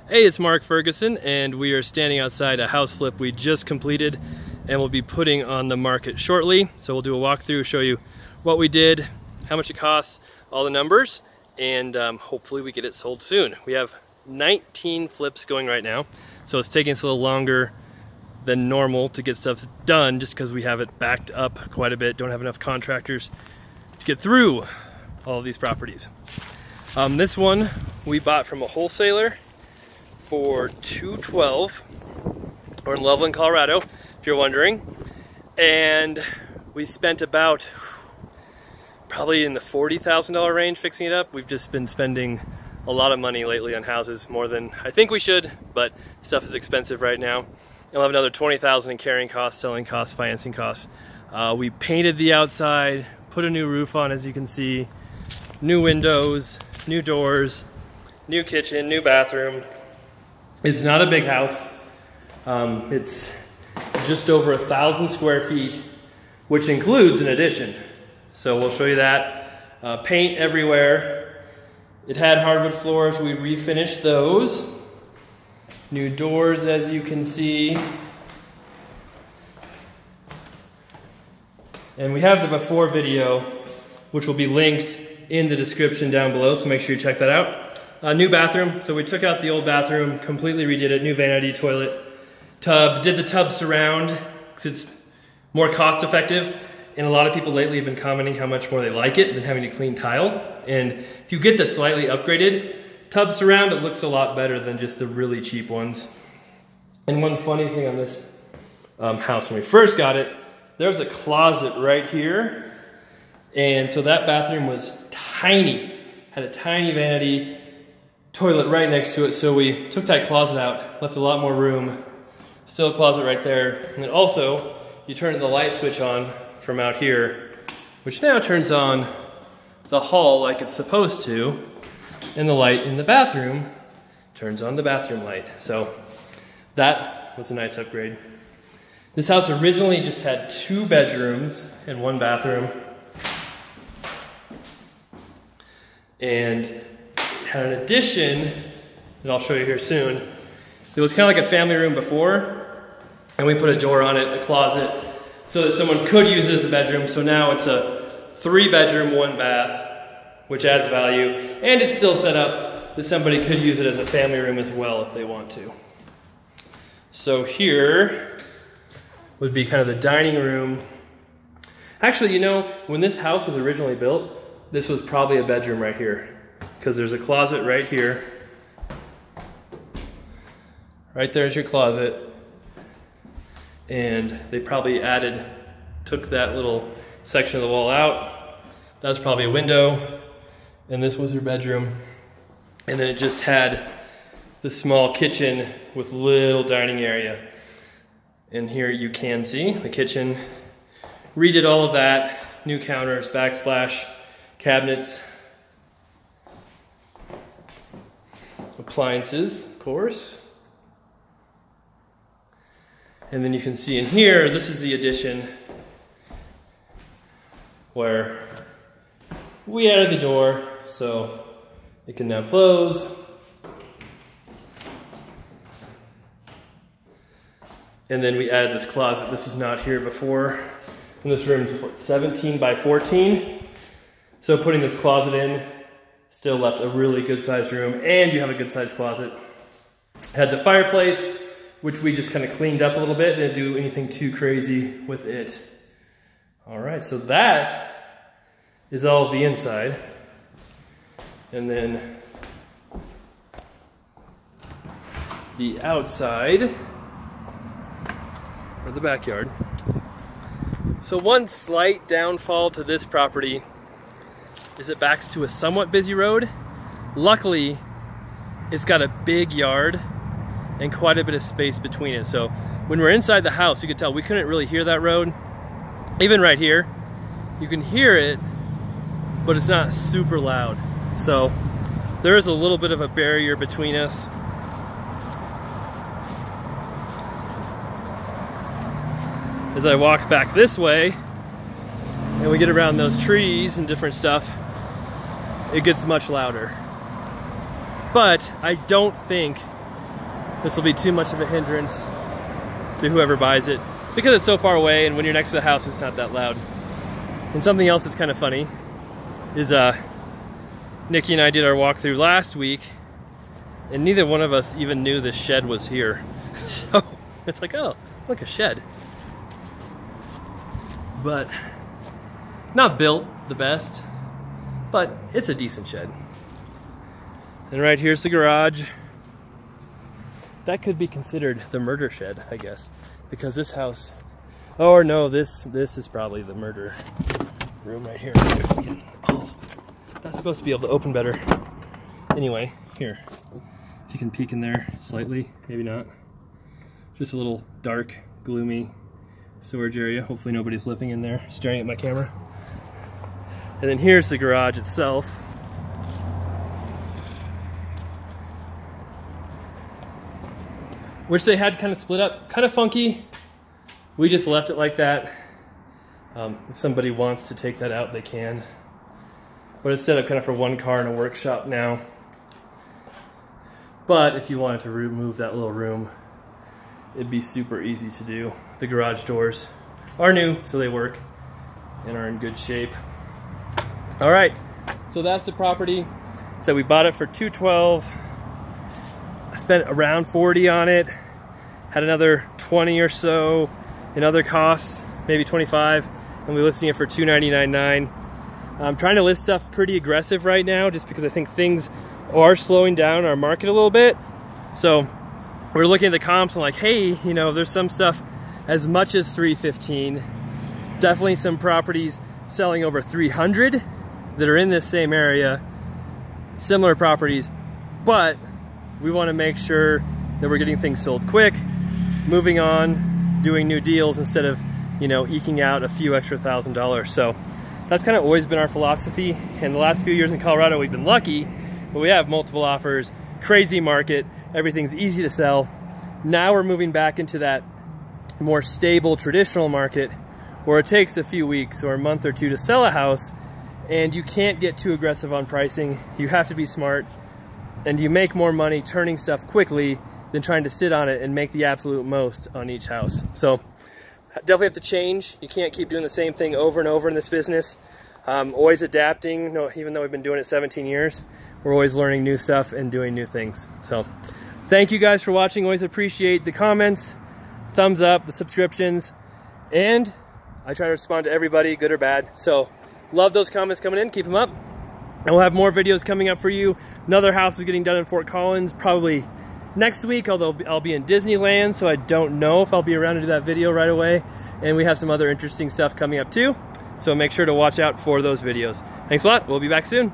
Hey, it's Mark Ferguson, and we are standing outside a house flip we just completed and we'll be putting on the market shortly. So we'll do a walkthrough, show you what we did, how much it costs, all the numbers, and hopefully we get it sold soon. We have 19 flips going right now, so it's taking us a little longer than normal to get stuff done just because we have it backed up quite a bit, don't have enough contractors to get through all of these properties. This one we bought from a wholesaler for $212. We're in Loveland, Colorado, if you're wondering. And we spent about probably in the $40,000 range fixing it up. We've just been spending a lot of money lately on houses, more than I think we should, but stuff is expensive right now. And we'll have another $20,000 in carrying costs, selling costs, financing costs. We painted the outside, put a new roof on, as you can see, new windows, new doors, new kitchen, new bathroom. It's not a big house. It's just over 1,000 square feet, which includes an addition. So we'll show you that. Paint everywhere. It had hardwood floors. We refinished those. New doors, as you can see. And we have the before video, which will be linked in the description down below, so make sure you check that out. New bathroom, so we took out the old bathroom, completely redid it, new vanity, toilet, tub, did the tub surround, because it's more cost effective, and a lot of people lately have been commenting how much more they like it than having to clean tile, and if you get the slightly upgraded tub surround, it looks a lot better than just the really cheap ones. And one funny thing on this house, when we first got it, there was a closet right here, and so that bathroom was tiny, had a tiny vanity, toilet right next to it, so we took that closet out, left a lot more room, still a closet right there, and then also you turn the light switch on from out here, which now turns on the hall like it's supposed to, and the light in the bathroom turns on the bathroom light. So that was a nice upgrade. This house originally just had 2 bedrooms and 1 bathroom, and had an addition that I'll show you here soon. It was kind of like a family room before, and we put a door on it, a closet, so that someone could use it as a bedroom. So now it's a 3-bedroom, 1 bath, which adds value, and it's still set up that somebody could use it as a family room as well if they want to. So here would be kind of the dining room. Actually, you know, when this house was originally built, this was probably a bedroom right here, because there's a closet right here. Right there's your closet. And they probably took that little section of the wall out. That was probably a window. And this was your bedroom. And then it just had the small kitchen with little dining area. And here you can see the kitchen. Redid all of that. New counters, backsplash, cabinets, appliances, of course. And then you can see in here, this is the addition where we added the door, so it can now close. And then we added this closet. This was not here before. And this room is 17 by 14. So putting this closet in still left a really good sized room, and you have a good sized closet. Had the fireplace, which we just kind of cleaned up a little bit, didn't do anything too crazy with it. All right, so that is all of the inside. And then the outside, or the backyard. So one slight downfall to this property is it backs to a somewhat busy road. Luckily, it's got a big yard and quite a bit of space between it. So when we're inside the house, you can tell we couldn't really hear that road. Even right here, you can hear it, but it's not super loud. So there is a little bit of a barrier between us. As I walk back this way, and we get around those trees and different stuff, it gets much louder. But I don't think this will be too much of a hindrance to whoever buys it because it's so far away, and when you're next to the house it's not that loud. And something else that's kind of funny is Nikki and I did our walkthrough last week and neither one of us even knew this shed was here. So it's like, oh, look, a shed. But not built the best, but it's a decent shed. And right here's the garage. That could be considered the murder shed, I guess, because this house, oh no, this is probably the murder room right here. Oh, that's supposed to be able to open better. Anyway, here, if you can peek in there slightly, maybe not. Just a little dark, gloomy storage area. Hopefully nobody's living in there staring at my camera. And then here's the garage itself. Which they had kind of split up, kind of funky. We just left it like that. If somebody wants to take that out, they can. But it's set up kind of for one car and a workshop now. But if you wanted to remove that little room, it'd be super easy to do. The garage doors are new, so they work and are in good shape. All right, so that's the property. So we bought it for $212. I spent around $40 on it. Had another $20 or so in other costs, maybe $25, and we're listing it for $299.9. I'm trying to list stuff pretty aggressive right now, just because I think things are slowing down our market a little bit. So we're looking at the comps and like, hey, you know, there's some stuff as much as $315. Definitely some properties selling over $300 that are in this same area, similar properties, but we want to make sure that we're getting things sold quick, moving on, doing new deals instead of, you know, eking out a few extra $1,000. So that's kind of always been our philosophy. And the last few years in Colorado, we've been lucky, but we have multiple offers, crazy market, everything's easy to sell. Now we're moving back into that more stable traditional market where it takes a few weeks or a month or two to sell a house, and you can't get too aggressive on pricing. You have to be smart, and you make more money turning stuff quickly than trying to sit on it and make the absolute most on each house. So definitely have to change. You can't keep doing the same thing over and over in this business. Always adapting. No, even though we've been doing it 17 years, we're always learning new stuff and doing new things. So thank you guys for watching. Always appreciate the comments, thumbs up, the subscriptions, and I try to respond to everybody, good or bad. So love those comments coming in, keep them up. And we'll have more videos coming up for you. Another house is getting done in Fort Collins probably next week, although I'll be in Disneyland, so I don't know if I'll be around to do that video right away. And we have some other interesting stuff coming up too, so make sure to watch out for those videos. Thanks a lot, we'll be back soon.